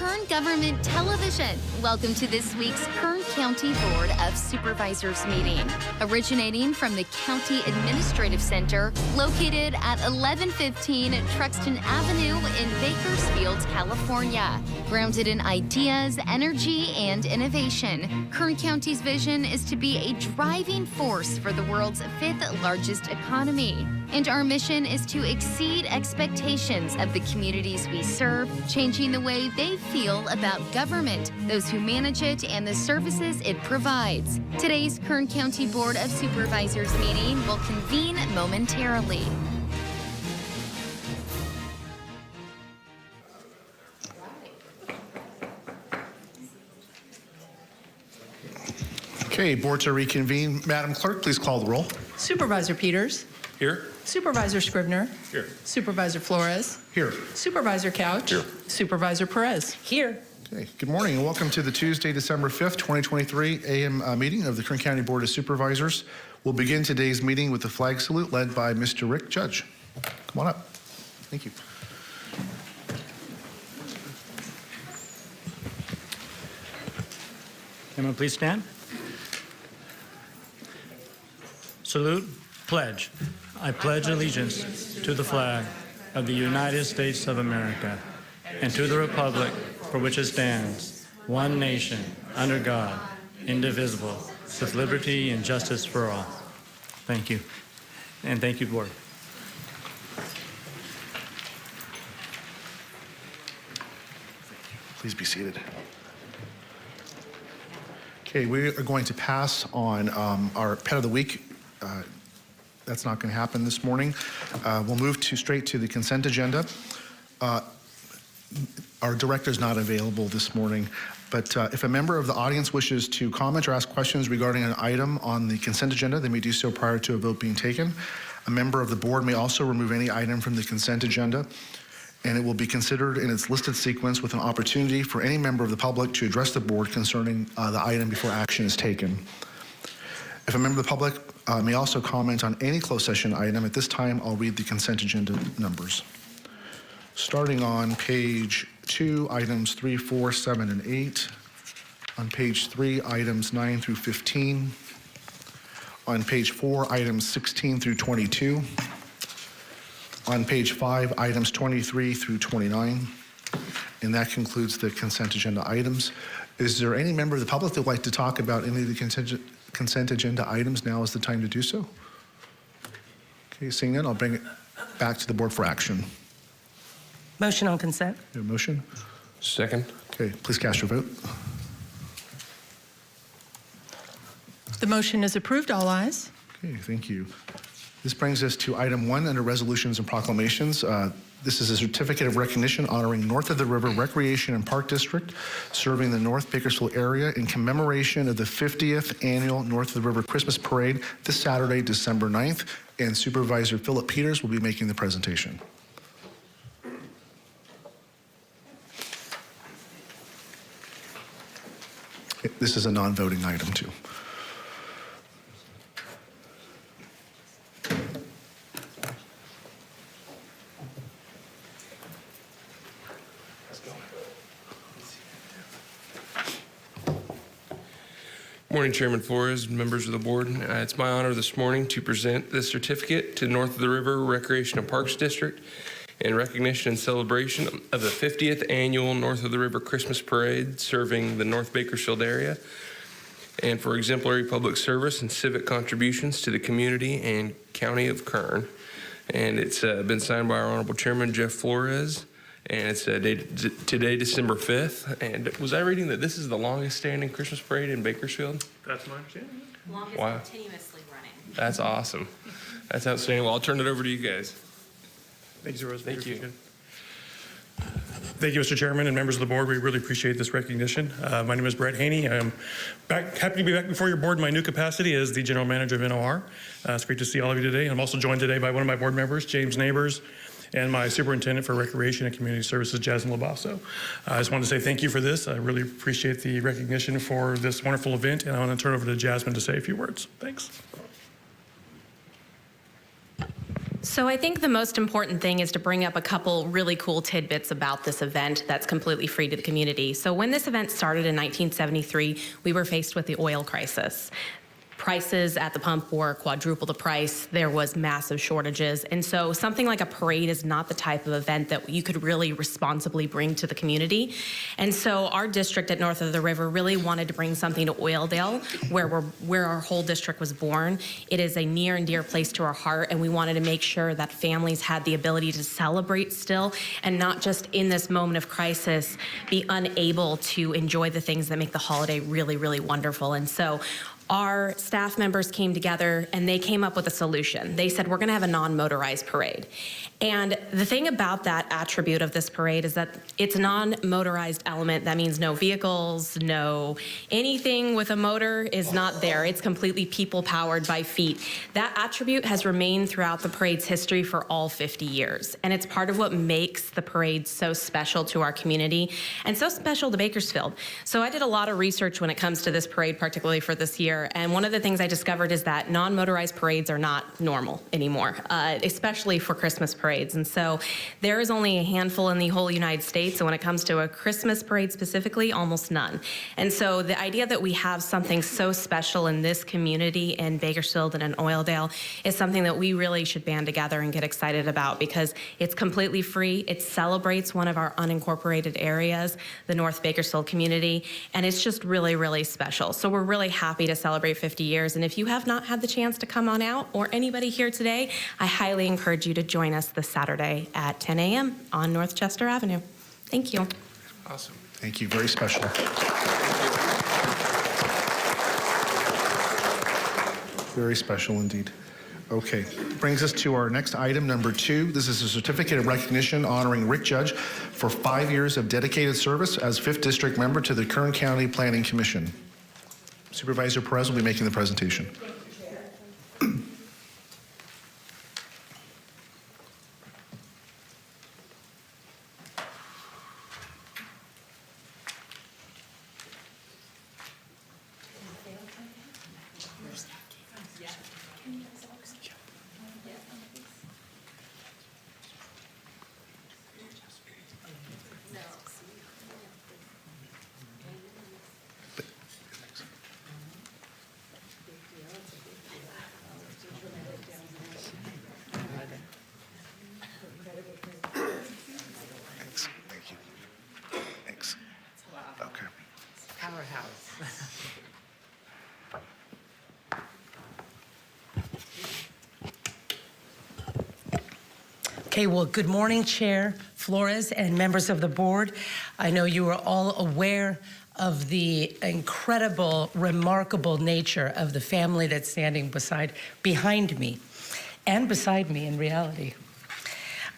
Kern Government Television. Welcome to this week's Kern County Board of Supervisors meeting. Originating from the County Administrative Center, located at 1115 Truxton Avenue in Bakersfield, California. Grounded in ideas, energy, and innovation, Kern County's vision is to be a driving force for the world's fifth largest economy. And our mission is to exceed expectations of the communities we serve, changing the way they feel about government, those who manage it, and the services it provides. Today's Kern County Board of Supervisors meeting will convene momentarily. Okay, board to reconvene. Madam Clerk, please call the roll. Supervisor Peters. Here. Supervisor Scribner. Here. Supervisor Flores. Here. Supervisor Couch. Here. Supervisor Perez. Here. Okay, good morning and welcome to the Tuesday, December 5th, 2023 a.m. meeting of the Kern County Board of Supervisors. We'll begin today's meeting with the flag salute led by Mr. Rick Judge. Come on up. Thank you. Everyone please stand. Salute, pledge. I pledge allegiance to the flag of the United States of America and to the republic for which it stands, one nation, under God, indivisible, with liberty and justice for all. Thank you. And thank you, Board. Please be seated. Okay, we are going to pass on our Pet of the Week. That's not going to happen this morning. We'll move straight to the consent agenda. Our director is not available this morning, but if a member of the audience wishes to comment or ask questions regarding an item on the consent agenda, they may do so prior to a vote being taken. A member of the board may also remove any item from the consent agenda, and it will be considered in its listed sequence with an opportunity for any member of the public to address the board concerning the item before action is taken. If a member of the public may also comment on any closed session item, at this time I'll read the consent agenda numbers. Starting on page 2, items 3, 4, 7, and 8. On page 3, items 9 through 15. On page 4, items 16 through 22. On page 5, items 23 through 29. And that concludes the consent agenda items. Is there any member of the public that would like to talk about any of the consent agenda items? Now is the time to do so. Okay, seeing none, I'll bring it back to the board for action. Motion on consent. Your motion? Second. Okay, please cast your vote. The motion is approved. All ayes. Okay, thank you. This brings us to item 1 under resolutions and proclamations. This is a certificate of recognition honoring North of the River Recreation and Park District, serving the North Bakersfield area in commemoration of the 50th annual North of the River Christmas Parade this Saturday, December 9th, and Supervisor Philip Peters will be making the presentation. This is a non-voting item too. Morning, Chairman Flores, members of the board. It's my honor this morning to present this certificate to North of the River Recreation and Parks District in recognition and celebration of the 50th annual North of the River Christmas Parade serving the North Bakersfield area, and for exemplary public service and civic contributions to the community and county of Kern. And it's been signed by our Honorable Chairman, Jeff Flores, and it's dated today, December 5th. And was I reading that this is the longest standing Christmas parade in Bakersfield? That's my understanding. Longest continuously running. That's awesome. That's outstanding. Well, I'll turn it over to you guys. Thank you, Rose. Thank you. Thank you, Mr. Chairman and members of the board. We really appreciate this recognition. My name is Brett Haney. I'm happy to be back before your board in my new capacity as the General Manager of NOR. It's great to see all of you today. I'm also joined today by one of my board members, James Neighbors, and my Superintendent for Recreation and Community Services, Jasmine Labasso. I just wanted to say thank you for this. I really appreciate the recognition for this wonderful event, and I want to turn over to Jasmine to say a few words. Thanks. So I think the most important thing is to bring up a couple really cool tidbits about this event that's completely free to the community. So when this event started in 1973, we were faced with the oil crisis. Prices at the pump were quadruple the price. There was massive shortages. And so something like a parade is not the type of event that you could really responsibly bring to the community. And so our district at North of the River really wanted to bring something to Oildale, where our whole district was born. It is a near and dear place to our heart, and we wanted to make sure that families had the ability to celebrate still, and not just in this moment of crisis be unable to enjoy the things that make the holiday really, really wonderful. And so our staff members came together and they came up with a solution. They said, we're going to have a non-motorized parade. And the thing about that attribute of this parade is that it's a non-motorized element. That means no vehicles, no anything with a motor is not there. It's completely people-powered by feet. That attribute has remained throughout the parade's history for all 50 years. And it's part of what makes the parade so special to our community and so special to Bakersfield. So I did a lot of research when it comes to this parade, particularly for this year. And one of the things I discovered is that non-motorized parades are not normal anymore, especially for Christmas parades. And so there is only a handful in the whole United States. So when it comes to a Christmas parade specifically, almost none. And so the idea that we have something so special in this community in Bakersfield and in Oildale is something that we really should band together and get excited about, because it's completely free. It celebrates one of our unincorporated areas, the North Bakersfield community, and it's just really, really special. So we're really happy to celebrate 50 years. And if you have not had the chance to come on out, or anybody here today, I highly encourage you to join us this Saturday at 10 a.m. on North Chester Avenue. Thank you. Awesome. Thank you. Very special. Very special indeed. Okay, brings us to our next item, number 2. This is a certificate of recognition honoring Rick Judge for 5 years of dedicated service as 5th District member to the Kern County Planning Commission. Supervisor Perez will be making the presentation. Okay, well, good morning, Chair Flores and members of the board. I know you are all aware of the incredible, remarkable nature of the family that's standing behind me, and beside me in reality.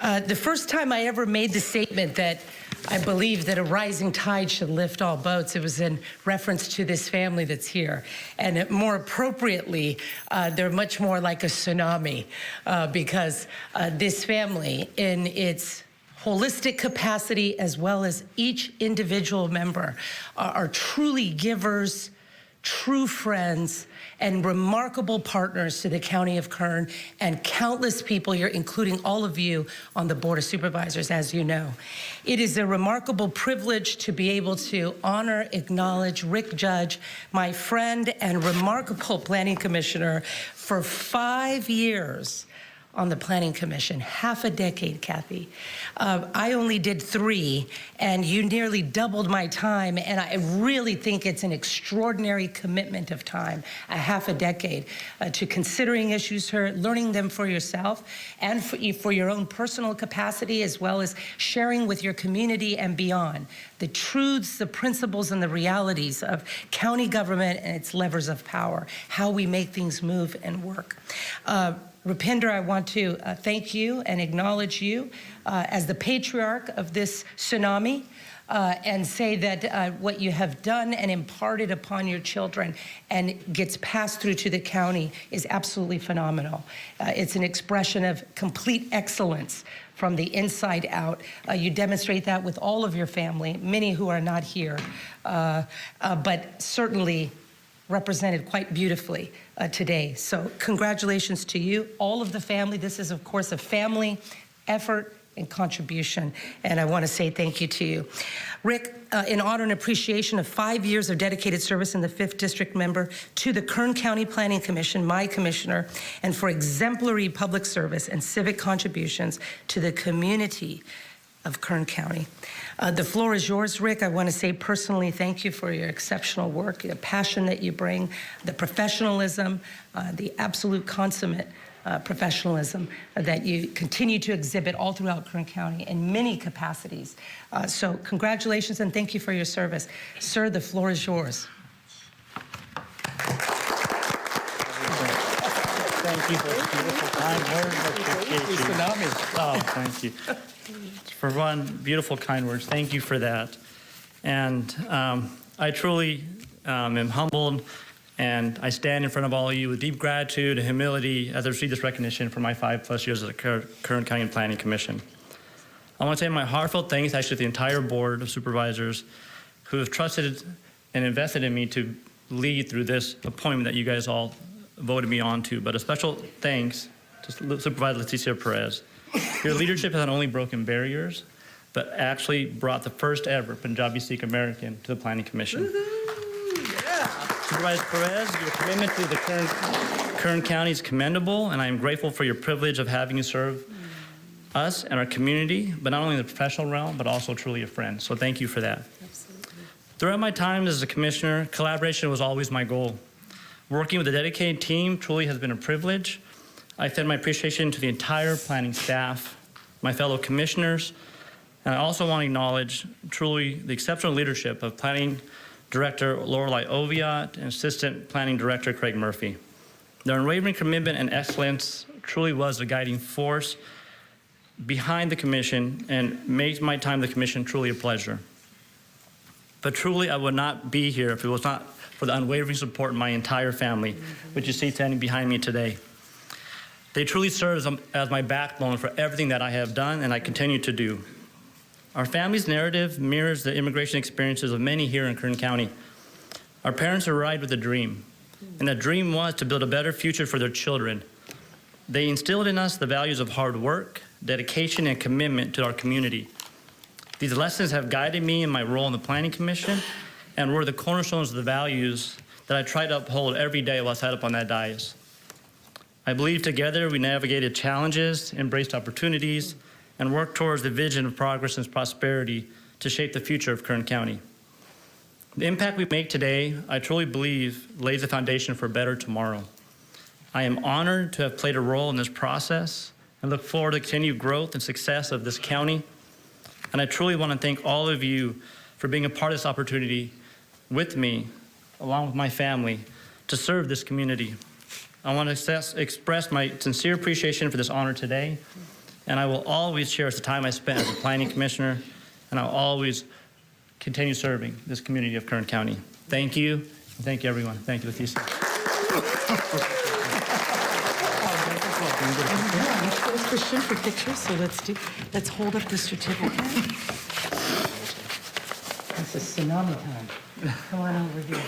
The first time I ever made the statement that I believe that a rising tide should lift all boats, it was in reference to this family that's here. And more appropriately, they're much more like a tsunami, because this family, in its holistic capacity as well as each individual member, are truly givers, true friends, and remarkable partners to the County of Kern and countless people here, including all of you on the Board of Supervisors, as you know. It is a remarkable privilege to be able to honor, acknowledge Rick Judge, my friend and remarkable planning commissioner, for 5 years on the Planning Commission, half a decade, Kathy. I only did 3, and you nearly doubled my time, and I really think it's an extraordinary commitment of time, a half a decade, to considering issues here, learning them for yourself, and for your own personal capacity, as well as sharing with your community and beyond the truths, the principles, and the realities of county government and its levers of power, how we make things move and work. Rupinder, I want to thank you and acknowledge you as the patriarch of this tsunami, and say that what you have done and imparted upon your children and gets passed through to the county is absolutely phenomenal. It's an expression of complete excellence from the inside out. You demonstrate that with all of your family, many who are not here, but certainly represented quite beautifully today. So congratulations to you, all of the family. This is, of course, a family effort and contribution, and I want to say thank you to you. Rick, in honor and appreciation of 5 years of dedicated service in the 5th District member to the Kern County Planning Commission, my commissioner, and for exemplary public service and civic contributions to the community of Kern County. The floor is yours, Rick. I want to say personally thank you for your exceptional work, the passion that you bring, the professionalism, the absolute consummate professionalism that you continue to exhibit all throughout Kern County in many capacities. So congratulations and thank you for your service. Sir, the floor is yours. Thank you for those beautiful kind words. I appreciate you. Oh, thank you. For one, beautiful kind words. Thank you for that. And I truly am humbled, and I stand in front of all of you with deep gratitude and humility as I receive this recognition for my 5+ years at the Kern County Planning Commission. I want to say my heartfelt thanks actually to the entire board of supervisors who have trusted and invested in me to lead through this appointment that you guys all voted me on to. But a special thanks to Supervisor Leticia Perez. Your leadership has not only broken barriers, but actually brought the first ever Punjabi Sikh American to the Planning Commission. Supervisor Perez, your commitment to the Kern County is commendable, and I am grateful for your privilege of having you serve us and our community, but not only in the professional realm, but also truly a friend. So thank you for that. Absolutely. Throughout my time as a commissioner, collaboration was always my goal. Working with a dedicated team truly has been a privilege. I extend my appreciation to the entire planning staff, my fellow commissioners, and I also want to acknowledge truly the exceptional leadership of Planning Director Lorelei Oviatt and Assistant Planning Director Craig Murphy. Their unwavering commitment and excellence truly was the guiding force behind the commission and makes my time in the commission truly a pleasure. But truly, I would not be here if it was not for the unwavering support of my entire family, which you see standing behind me today. They truly serve as my backbone for everything that I have done and I continue to do. Our family's narrative mirrors the immigration experiences of many here in Kern County. Our parents arrived with a dream, and that dream was to build a better future for their children. They instilled in us the values of hard work, dedication, and commitment to our community. These lessons have guided me in my role in the Planning Commission and were the cornerstones of the values that I try to uphold every day while I sat up on that dais. I believe together we navigated challenges, embraced opportunities, and worked towards the vision of progress and prosperity to shape the future of Kern County. The impact we make today, I truly believe, lays the foundation for a better tomorrow. I am honored to have played a role in this process and look forward to the continued growth and success of this county. And I truly want to thank all of you for being a part of this opportunity with me, along with my family, to serve this community. I want to express my sincere appreciation for this honor today, and I will always cherish the time I spent as a planning commissioner, and I'll always continue serving this community of Kern County. Thank you, and thank you, everyone. Thank you, Leticia. Christian for pictures, so let's hold up the certificate. This is tsunami time. Come on over here.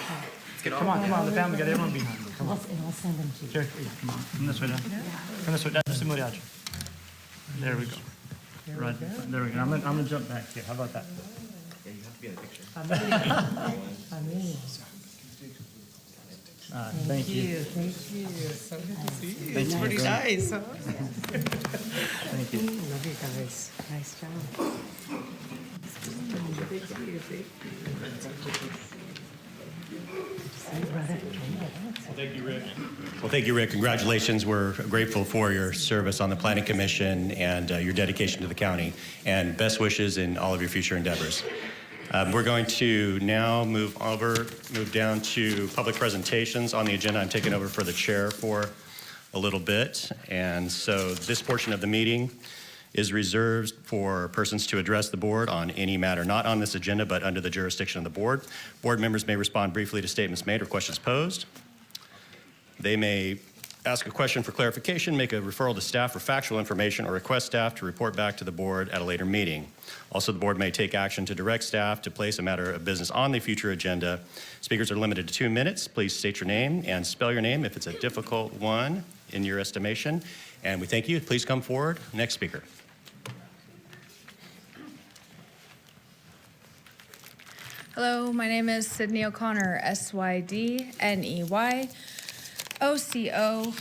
Come on, the family got everyone behind. Come on. And I'll send them to you. Sure, yeah, come on. Come this way, Dad. Come this way, Dad. Just a muriacho. There we go. Right, there we go. I'm gonna jump back here. How about that? Yeah, you have to be in a picture. Thank you. Thank you. So good to see you. Thank It's you. pretty nice, huh? Thank you. Love you guys. Nice job. Well, thank you, Rick. Congratulations. We're grateful for your service on the Planning Commission and your dedication to the county, and best wishes in all of your future endeavors. We're going to now move down to public presentations. On the agenda, I'm taking over for the chair for a little bit. And so this portion of the meeting is reserved for persons to address the board on any matter not on this agenda, but under the jurisdiction of the board. Board members may respond briefly to statements made or questions posed. They may ask a question for clarification, make a referral to staff for factual information, or request staff to report back to the board at a later meeting. Also, the board may take action to direct staff to place a matter of business on the future agenda. Speakers are limited to 2 minutes. Please state your name and spell your name if it's a difficult one in your estimation. And we thank you. Please come forward. Next speaker. Hello, my name is Sydney O'Connor, SYDNEY OCONNOR.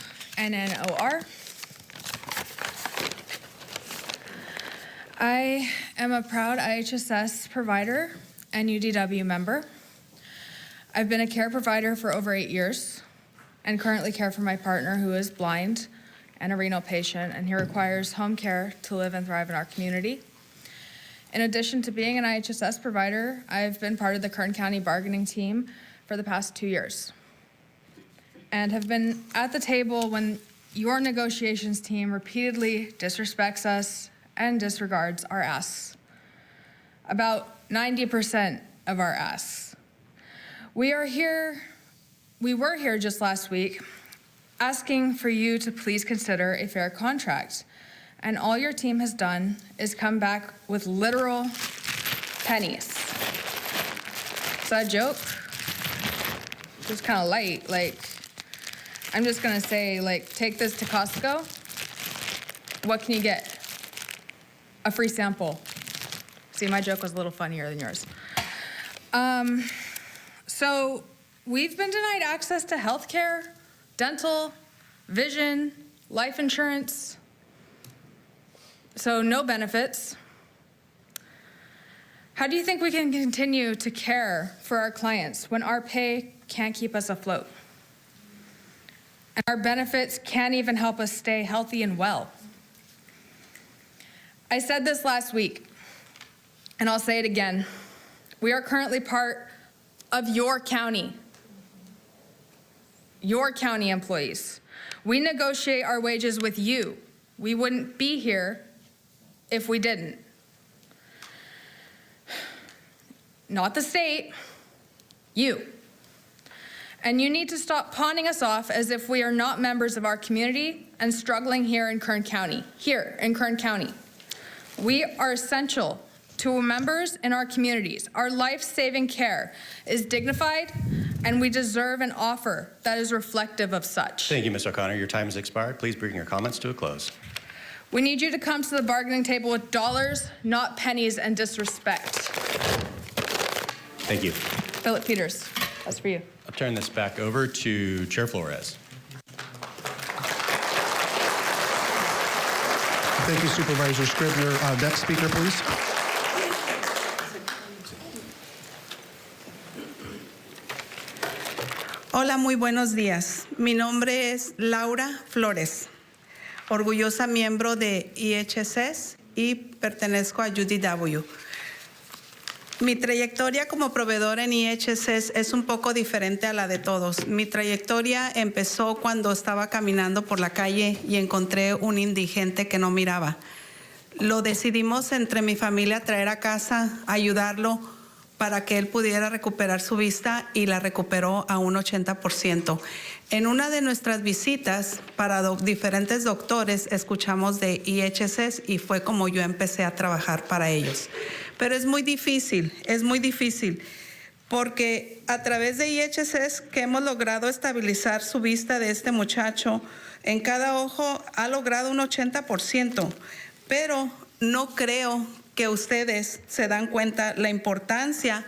I am a proud IHSS provider and UDW member. I've been a care provider for over 8 years and currently care for my partner who is blind and a renal patient, and he requires home care to live and thrive in our community. In addition to being an IHSS provider, I've been part of the Kern County bargaining team for the past 2 years and have been at the table when your negotiations team repeatedly disrespects us and disregards our asks. About 90% of our asks. We were here just last week asking for you to please consider a fair contract. And all your team has done is come back with literal pennies. Is that a joke? It's kind of light. Like, I'm just gonna say, like, take this to Costco. What can you get? A free sample. See, my joke was a little funnier than yours. So we've been denied access to healthcare, dental, vision, life insurance. So no benefits. How do you think we can continue to care for our clients when our pay can't keep us afloat? And our benefits can't even help us stay healthy and well. I said this last week, and I'll say it again. We are currently part of your county employees. We negotiate our wages with you. We wouldn't be here if we didn't. Not the state, you. And you need to stop pawning us off as if we are not members of our community and struggling here in Kern County. We are essential to members in our communities. Our life-saving care is dignified, and we deserve an offer that is reflective of such. Thank you, Ms. O'Connor. Your time has expired. Please bring your comments to a close. We need you to come to the bargaining table with dollars, not pennies and disrespect. Thank you. Philip Peters, that's for you. I'll turn this back over to Chair Flores. Thank you, Supervisor Scribner. Next speaker, please. Hola, muy buenos días. Mi nombre es Laura Flores, orgullosa miembro de IHSS y pertenezco a UDW. Mi trayectoria como proveedora en IHSS es un poco diferente a la de todos. Mi trayectoria empezó cuando estaba caminando por la calle y encontré un indigente que no miraba. Lo decidimos entre mi familia traer a casa, ayudarlo para que él pudiera recuperar su vista y la recuperó a un 80%. En una de nuestras visitas para diferentes doctores escuchamos de IHSS y fue como yo empecé a trabajar para ellos. Pero es muy difícil, porque a través de IHSS que hemos logrado estabilizar su vista de este muchacho, en cada ojo ha logrado un 80%, pero no creo que ustedes se dan cuenta la importancia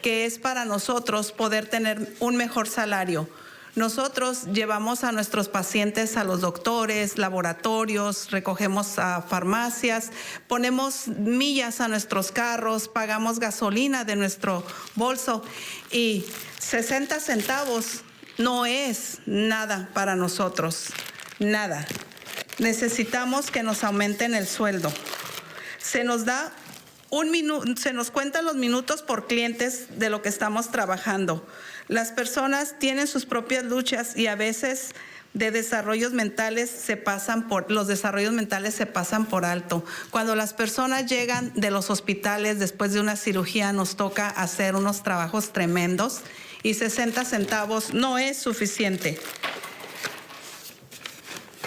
que es para nosotros poder tener un mejor salario. Nosotros llevamos a nuestros pacientes a los doctores, laboratorios, recogemos a farmacias, ponemos millas a nuestros carros, pagamos gasolina de nuestro bolso y 60 centavos no es nada para nosotros, nada. Necesitamos que nos aumenten el sueldo. Se nos da se nos cuentan los minutos por clientes de lo que estamos trabajando. Las personas tienen sus propias luchas y a veces los desarrollos mentales se pasan por alto. Cuando las personas llegan de los hospitales después de una cirugía nos toca hacer unos trabajos tremendos y 60 centavos no es suficiente.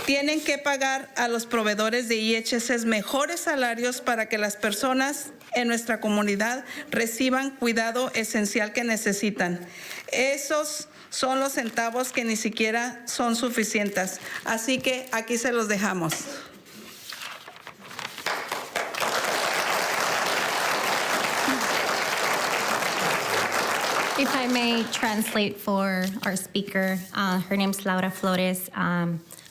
tienen que pagar a los proveedores de IHSS mejores salarios para que las personas en nuestra comunidad reciban cuidado esencial que necesitan. Esos son los centavos que ni siquiera son suficientes. Así que aquí se los dejamos. If I may translate for our speaker, her name's Laura Flores.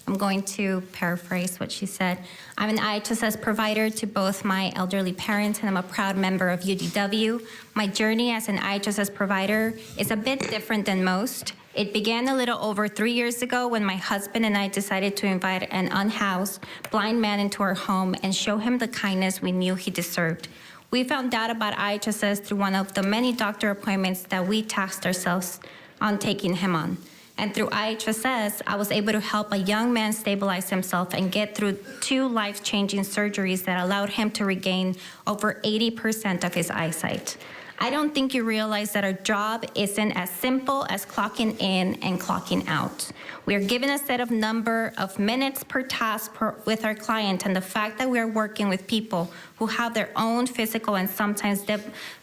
I'm going to paraphrase what she said. I'm an IHSS provider to both my elderly parents, and I'm a proud member of UDW. My journey as an IHSS provider is a bit different than most. It began a little over 3 years ago when my husband and I decided to invite an unhoused blind man into our home and show him the kindness we knew he deserved. We found out about IHSS through one of the many doctor appointments that we tasked ourselves on taking him on. And through IHSS, I was able to help a young man stabilize himself and get through 2 life-changing surgeries that allowed him to regain over 80% of his eyesight. I don't think you realize that our job isn't as simple as clocking in and clocking out. We are given a set of number of minutes per task with our client, and the fact that we are working with people who have their own physical and sometimes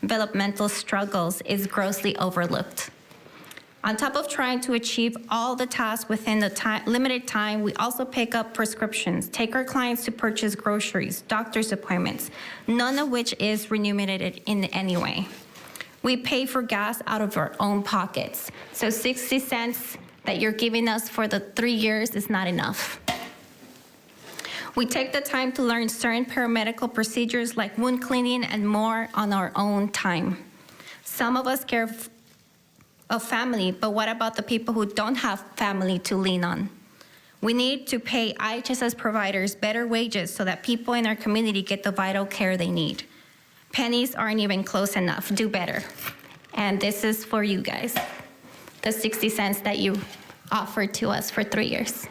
developmental struggles is grossly overlooked. On top of trying to achieve all the tasks within the limited time, we also pick up prescriptions, take our clients to purchase groceries, doctor's appointments, none of which is remunerated in any way. We pay for gas out of our own pockets, so 60 cents that you're giving us for the 3 years is not enough. We take the time to learn certain paramedical procedures like wound cleaning and more on our own time. Some of us care of family, but what about the people who don't have family to lean on? We need to pay IHSS providers better wages so that people in our community get the vital care they need. Pennies aren't even close enough. Do better. And this is for you guys, the 60 cents that you offered to us for 3 years.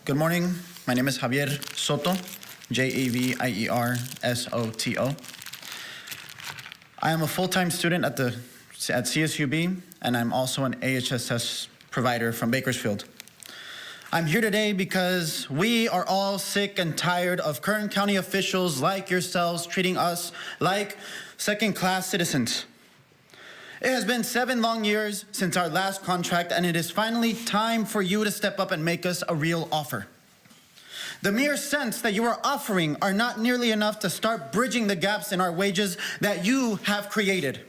Good morning. My name is Javier Soto, Javiersoto. I am a full-time student at CSUB, and I'm also an AHSS provider from Bakersfield. I'm here today because we are all sick and tired of Kern County officials like yourselves treating us like second-class citizens. It has been 7 long years since our last contract, and it is finally time for you to step up and make us a real offer. The mere cents that you are offering are not nearly enough to start bridging the gaps in our wages that you have created.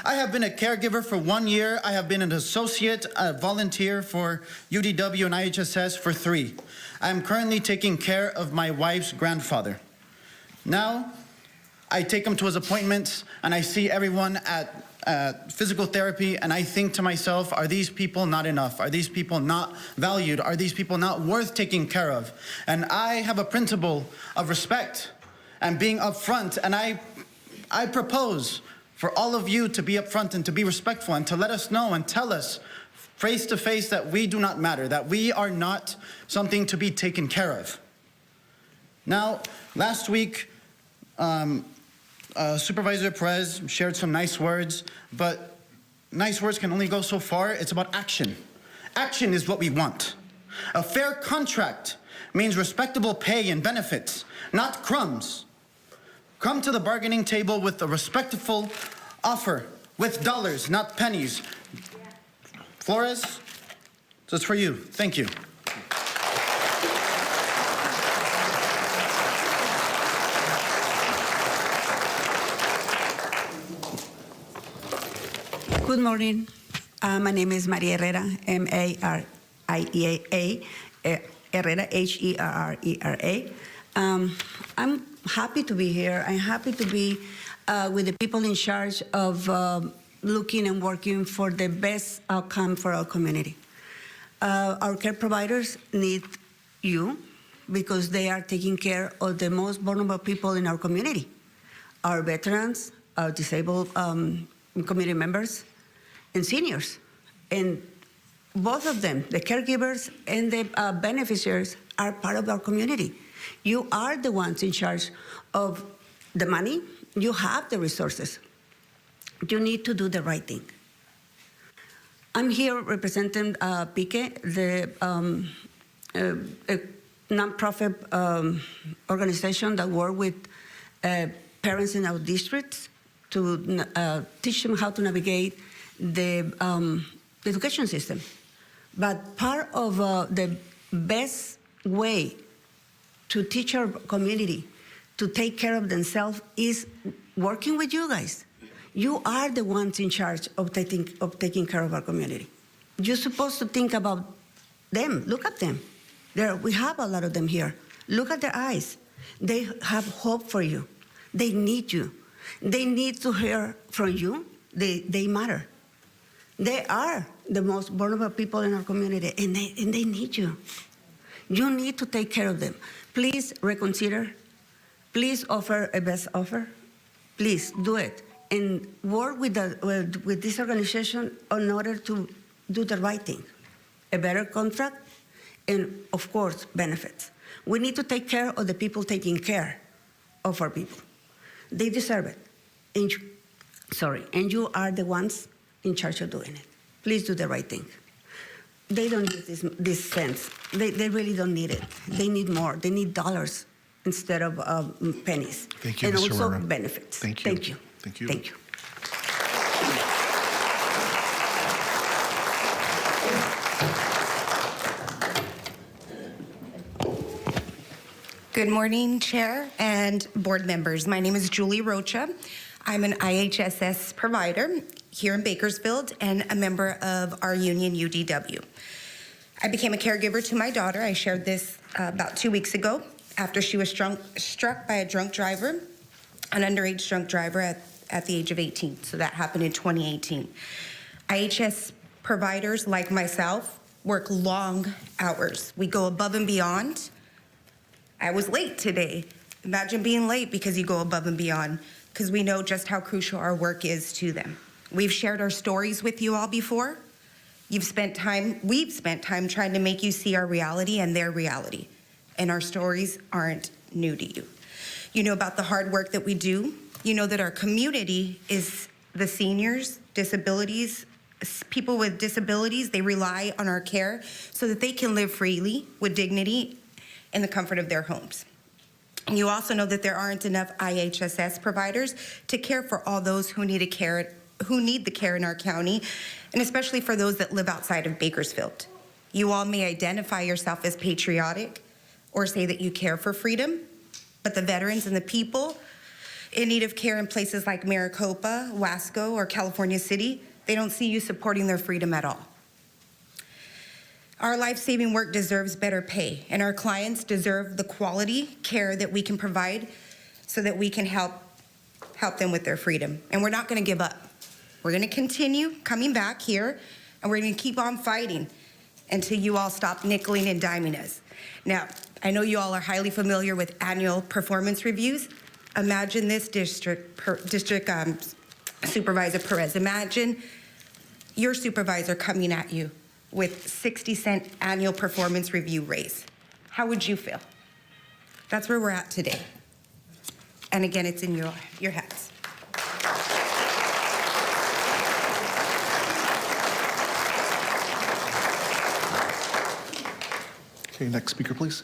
I have been a caregiver for 1 year. I have been an associate, a volunteer for UDW and IHSS for 3. I am currently taking care of my wife's grandfather. Now, I take him to his appointments, and I see everyone at physical therapy, and I think to myself, are these people not enough? Are these people not valued? Are these people not worth taking care of? And I have a principle of respect and being upfront, and I propose for all of you to be upfront and to be respectful and to let us know and tell us face to face that we do not matter, that we are not something to be taken care of. Now, last week, Supervisor Perez shared some nice words, but nice words can only go so far. It's about action. Action is what we want. A fair contract means respectable pay and benefits, not crumbs. Come to the bargaining table with a respectful offer, with dollars, not pennies. Flores, this is for you. Thank you. Good morning. My name is Maria Herrera, M-A-R-I-E-A, Herrera, H-E-R-R-E-R-A. I'm happy to be here. I'm happy to be with the people in charge of looking and working for the best outcome for our community. Our care providers need you because they are taking care of the most vulnerable people in our community, our veterans, our disabled community members, and seniors. And both of them, the caregivers and the beneficiaries, are part of our community. You are the ones in charge of the money. You have the resources. You need to do the right thing. I'm here representing PICE, the a nonprofit organization that work with parents in our districts to teach them how to navigate the education system. But part of the best way to teach our community to take care of themselves is working with you guys. You are the ones in charge of taking care of our community. You're supposed to think about them. Look at them. We have a lot of them here. Look at their eyes. They have hope for you. They need you. They need to hear from you. They matter. They are the most vulnerable people in our community, and they need you. You need to take care of them. Please reconsider. Please offer a best offer. Please do it. And work with this organization in order to do the right thing. A better contract, and of course, benefits. We need to take care of the people taking care of our people. They deserve it. And you are the ones in charge of doing it. Please do the right thing. They don't need this cents. They really don't need it. They need more. They need dollars instead of pennies. Thank you, and Ms. also Herrera. benefits. Thank you. Thank you. Thank you. Thank you. Good morning, Chair and board members. My name is Julie Rocha. I'm an IHSS provider here in Bakersfield and a member of our union, UDW. I became a caregiver to my daughter. I shared this about 2 weeks ago after she was struck by a drunk driver, an underage drunk driver at the age of 18. So that happened in 2018. IHS providers like myself work long hours. We go above and beyond. I was late today. Imagine being late because you go above and beyond, because we know just how crucial our work is to them. We've shared our stories with you all before. We've spent time trying to make you see our reality and their reality. And our stories aren't new to you. You know about the hard work that we do. You know that our community is the seniors, disabilities, people with disabilities. They rely on our care so that they can live freely with dignity in the comfort of their homes. And you also know that there aren't enough IHSS providers to care for all those who need the care in our county, and especially for those that live outside of Bakersfield. You all may identify yourself as patriotic or say that you care for freedom, but the veterans and the people in need of care in places like Maricopa, Wasco, or California City, they don't see you supporting their freedom at all. Our life-saving work deserves better pay, and our clients deserve the quality care that we can provide so that we can help them with their freedom. And we're not going to give up. We're going to continue coming back here, and we're going to keep on fighting until you all stop nickeling and diming us. Now, I know you all are highly familiar with annual performance reviews. Imagine this, District Supervisor Perez. Imagine your supervisor coming at you with 60-cent annual performance review raise. How would you feel? That's where we're at today. And again, it's in your hands. Okay, next speaker, please.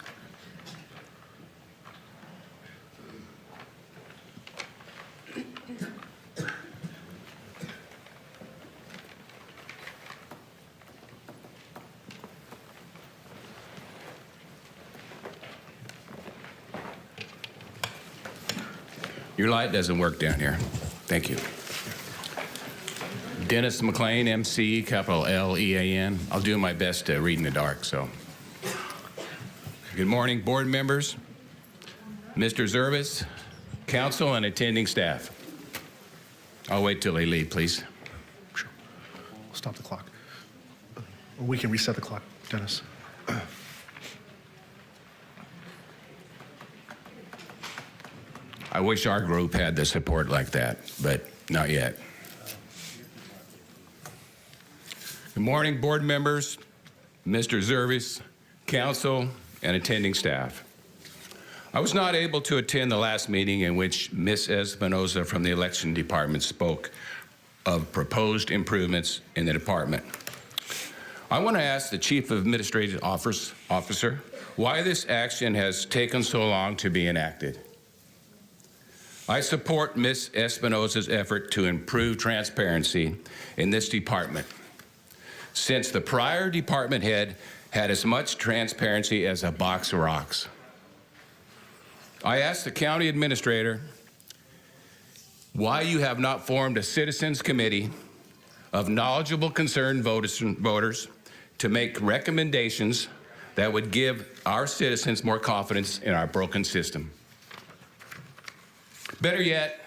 Your light doesn't work down here. Thank you. Dennis McLean, MC, capital L-E-A-N. I'll do my best to read in the dark, so. Good morning, board members, Mr. Zervis, council, and attending staff. I'll wait till they leave, please. Sure. We'll stop the clock. Or we can reset the clock, Dennis. I wish our group had the support like that, but not yet. Good morning, board members, Mr. Zervis, council, and attending staff. I was not able to attend the last meeting in which Ms. Espinoza from the election department spoke of proposed improvements in the department. I want to ask the Chief Administrative Officer why this action has taken so long to be enacted. I support Ms. Espinoza's effort to improve transparency in this department, since the prior department head had as much transparency as a box of rocks. I asked the county administrator why you have not formed a citizens committee of knowledgeable concerned voters to make recommendations that would give our citizens more confidence in our broken system. Better yet,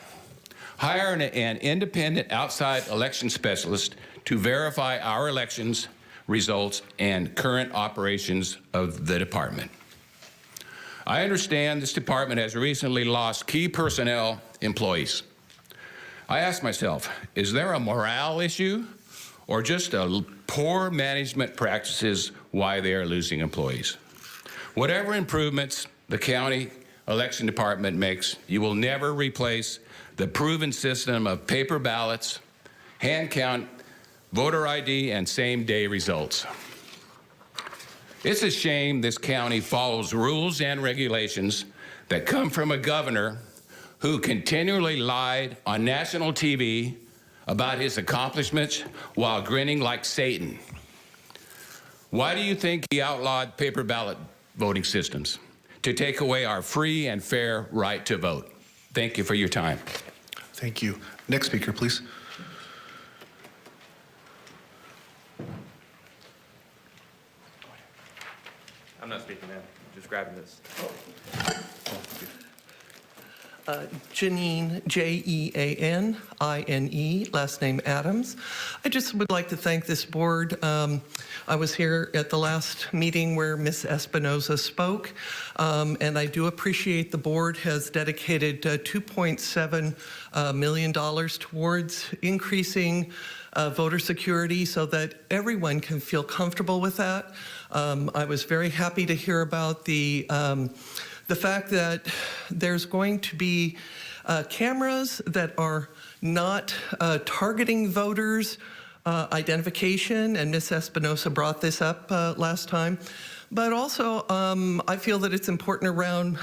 hire an independent outside election specialist to verify our elections results and current operations of the department. I understand this department has recently lost key personnel employees. I ask myself, is there a morale issue or just a poor management practices why they are losing employees? Whatever improvements the county election department makes, you will never replace the proven system of paper ballots, hand count, voter ID, and same-day results. It's a shame this county follows rules and regulations that come from a governor who continually lied on national TV about his accomplishments while grinning like Satan. Why do you think he outlawed paper ballot voting systems? To take away our free and fair right to vote. Thank you for your time. Thank you. Next speaker, please. I'm not speaking, man. I'm just grabbing this. Janine, Jeanine, last name Adams. I just would like to thank this board. I was here at the last meeting where Ms. Espinoza spoke, and I do appreciate the board has dedicated $2.7 million towards increasing voter security so that everyone can feel comfortable with that. I was very happy to hear about the fact that there's going to be cameras that are not targeting voters' identification, and Ms. Espinoza brought this up last time. But also, I feel that it's important around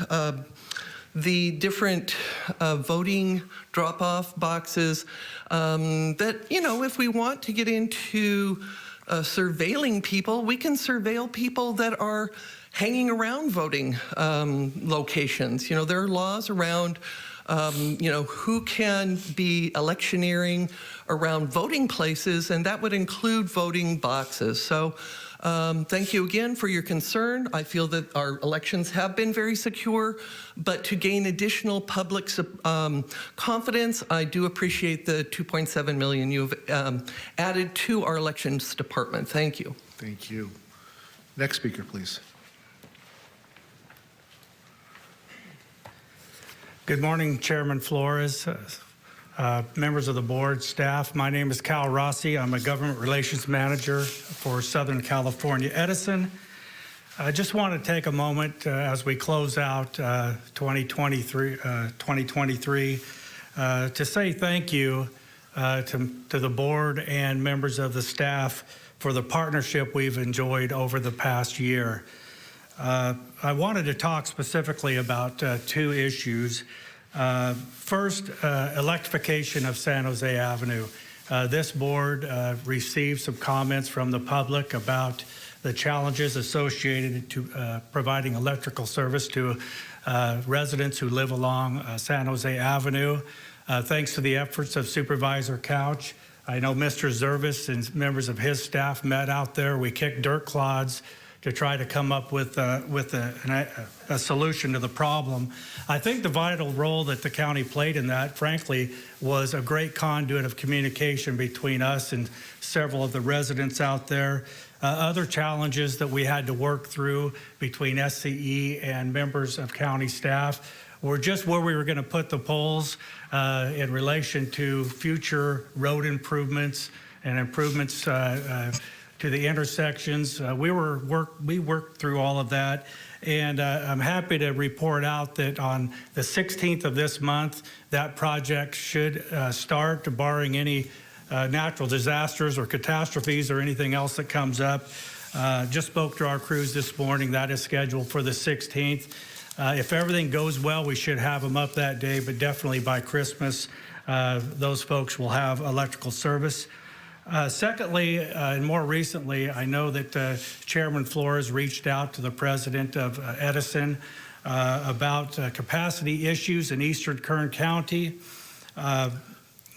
the different voting drop-off boxes that, you know, if we want to get into surveilling people, we can surveil people that are hanging around voting locations. You know, there are laws around, you know, who can be electioneering around voting places, and that would include voting boxes. So thank you again for your concern. I feel that our elections have been very secure, but to gain additional public confidence, I do appreciate the $2.7 million you've added to our elections department. Thank you. Thank you. Next speaker, please. Good morning, Chairman Flores, members of the board, staff. My name is Cal Rossi. I'm a government relations manager for Southern California Edison. I just want to take a moment as we close out 2023 to say thank you to the board and members of the staff for the partnership we've enjoyed over the past year. I wanted to talk specifically about two issues. First, electrification of San Jose Avenue. This board received some comments from the public about the challenges associated to providing electrical service to residents who live along San Jose Avenue. Thanks to the efforts of Supervisor Couch, I know Mr. Zervis and members of his staff met out there. We kicked dirt clods to try to come up with a solution to the problem. I think the vital role that the county played in that, frankly, was a great conduit of communication between us and several of the residents out there. Other challenges that we had to work through between SCE and members of county staff were just where we were going to put the poles in relation to future road improvements and improvements to the intersections. We worked through all of that, and I'm happy to report out that on the 16th of this month, that project should start, barring any natural disasters or catastrophes or anything else that comes up. Just spoke to our crews this morning. That is scheduled for the 16th. If everything goes well, we should have them up that day, but definitely by Christmas, those folks will have electrical service. Secondly, and more recently, I know that Chairman Flores reached out to the president of Edison about capacity issues in eastern Kern County.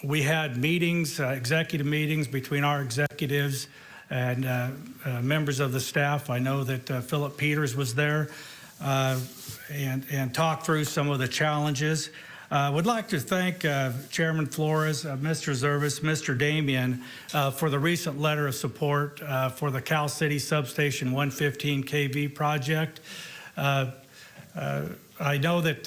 We had meetings, executive meetings between our executives and members of the staff. I know that Philip Peters was there and talked through some of the challenges. Would like to thank Chairman Flores, Mr. Zervis, Mr. Damian for the recent letter of support for the Cal City Substation 115 kV project. I know that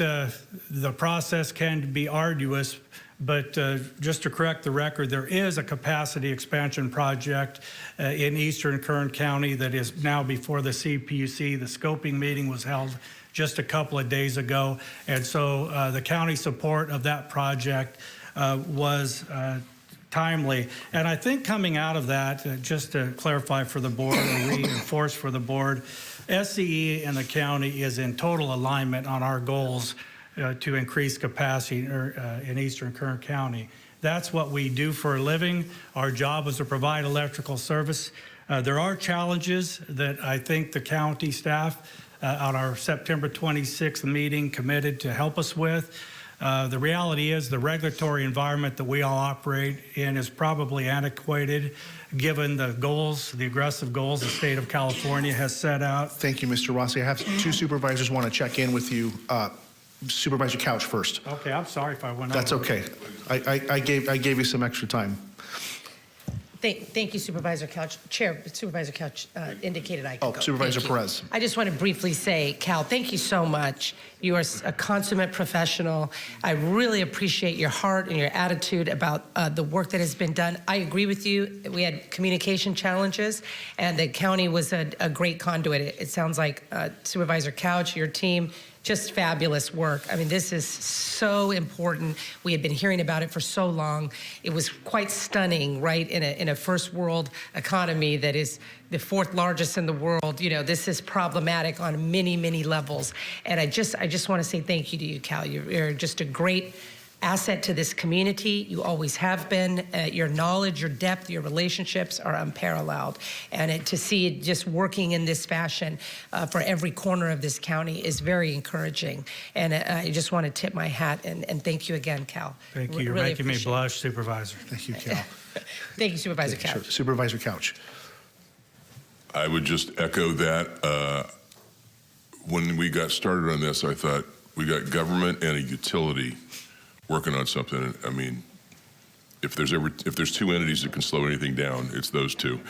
the process can be arduous, but just to correct the record, there is a capacity expansion project in eastern Kern County that is now before the CPUC. The scoping meeting was held just a couple of days ago, and so the county support of that project was timely. And I think coming out of that, just to clarify for the board or reinforce for the board, SCE and the county is in total alignment on our goals to increase capacity in eastern Kern County. That's what we do for a living. Our job is to provide electrical service. There are challenges that I think the county staff on our September 26th meeting committed to help us with. The reality is the regulatory environment that we all operate in is probably antiquated given the goals, the aggressive goals the state of California has set out. Thank you, Mr. Rossi. I have two supervisors want to check in with you. Supervisor Couch first. Okay, I'm sorry if I went That's over. okay. I gave you some extra time. Thank you, Supervisor Couch. Chair, Supervisor Couch indicated I could go. Supervisor Thank you. Perez. I just want to briefly say, Cal, thank you so much. You are a consummate professional. I really appreciate your heart and your attitude about the work that has been done. I agree with you. We had communication challenges, and the county was a great conduit. It sounds like Supervisor Couch, your team, just fabulous work. I mean, this is so important. We had been hearing about it for so long. It was quite stunning, right? In a first world economy that is the fourth largest in the world, you know, this is problematic on many, many levels. And I just want to say thank you to you, Cal. You're just a great asset to this community. You always have been. Your knowledge, your depth, your relationships are unparalleled. And to see it just working in this fashion for every corner of this county is very encouraging. And I just want to tip my hat and thank you again, Cal. Thank you. You're Really making me appreciate blush, Supervisor. Thank you, Cal. Thank you, Supervisor Okay, Couch. sure. Supervisor Couch. I would just echo that. When we got started on this, I thought we got government and a utility working on something. I mean, if there's two entities that can slow anything down, it's those two.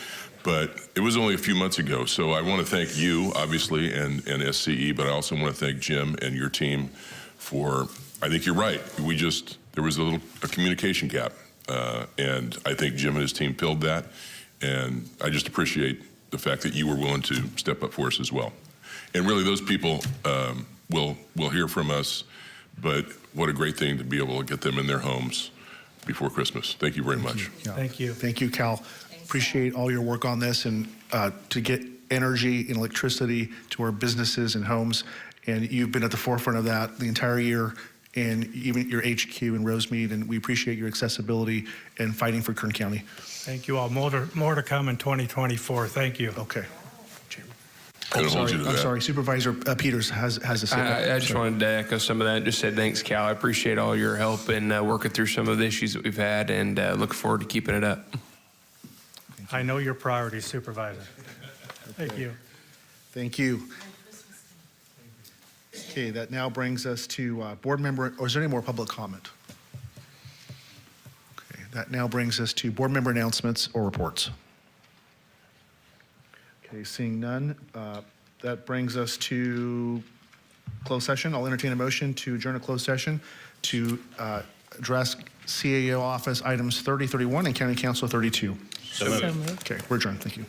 But it was only a few months ago, so I want to thank you, obviously, and SCE, but I also want to thank Jim and your team for, I think you're right. There was a communication gap, and I think Jim and his team filled that, and I just appreciate the fact that you were willing to step up for us as well. And really, those people will hear from us, but what a great thing to be able to get them in their homes before Christmas. Thank you very much. Thank you. Thank you, Cal. Appreciate all your work on this and to get energy and electricity to our businesses and homes. And you've been at the forefront of that the entire year, and even your HQ in Rosemead, and we appreciate your accessibility and fighting for Kern County. Thank you all. More to come in 2024. Thank you. Okay. I'm sorry. Supervisor Peters has a say. I just wanted to echo some of that. Just say thanks, Cal. I appreciate all your help in working through some of the issues that we've had, and look forward to keeping it up. I know your priorities, Supervisor. Thank you. Thank you. Okay, that now brings us to board member, or is there any more public comment? Okay, that now brings us to board member announcements or reports. Okay, seeing none, that brings us to closed session. I'll entertain a motion to adjourn a closed session to address CAO office items 30, 31, and County Council 32. So moved. Okay, we're adjourned. Thank you.